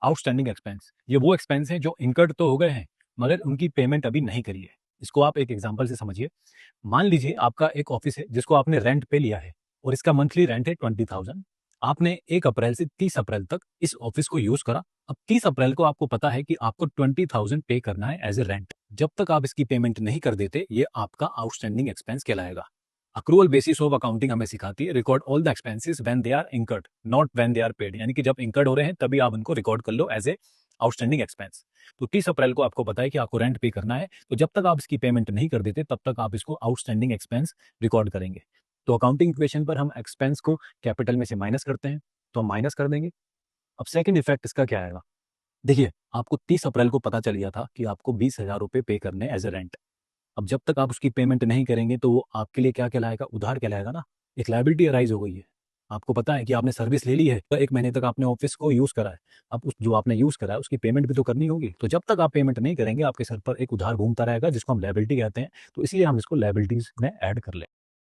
Outstanding expense, ये वो expense हैं जो इनकर्ड तो हो गए हैं मगर उनकी पेमेंट अभी नहीं करी है। इसको आप एक एग्जांपल से समझिए। मान लीजिए आपका एक ऑफिस है जिसको आपने रेंट पे लिया है और इसका मंथली रेंट है 20,000। आपने 1 अप्रैल से 30 अप्रैल तक इस ऑफिस को यूज करा। अब 30 अप्रैल को आपको पता है कि आपको 20,000 पे करना है एज ए रेंट। जब तक आप इसकी पेमेंट नहीं कर देते ये आपका आउटस्टैंडिंग एक्सपेंस कहलाएगा। अक्रूवल बेसिस ऑफ अकाउंटिंग हमें सिखाती है record all the expenses when they are incurred not when they are paid, यानी कि जब इंकर्ड हो रहे हैं तभी आप उनको रिकॉर्ड कर लो एज ए आउटस्टैंडिंग एक्सपेंस। तो 30 अप्रैल को आपको पता है कि आपको रेंट पे करना है, तो जब तक आप इसकी पेमेंट नहीं कर देते तब तक आप इसको आउटस्टैंडिंग एक्सपेंस रिकॉर्ड करेंगे। तो अकाउंटिंग इक्वेशन पर हम एक्सपेंस को कैपिटल में से माइनस करते हैं, तो हम माइनस कर देंगे। अब सेकंड इफेक्ट इसका क्या आएगा? देखिए, आपको 30 अप्रैल को पता चल गया था कि आपको 20,000 रुपये पे करने एज ए रेंट। अब जब तक आप उसकी पेमेंट नहीं करेंगे तो वो आपके लिए क्या कहलाएगा? उधार कहलाएगा ना। एक लायबिलिटी अराइज हो गई है। आपको पता है कि आपने सर्विस ले ली है, तो 1 महीने तक आपने ऑफिस को यूज़ करा है। अब उस जो आपने यूज़ करा है उसकी पेमेंट भी तो करनी होगी। तो जब तक आप पेमेंट नहीं करेंगे आपके सर पर एक उधार घूमता रहेगा जिसको हम लायबिलिटी कहते हैं। तो इसलिए हम इसको लायबिलिटीज़ में ऐड कर लें।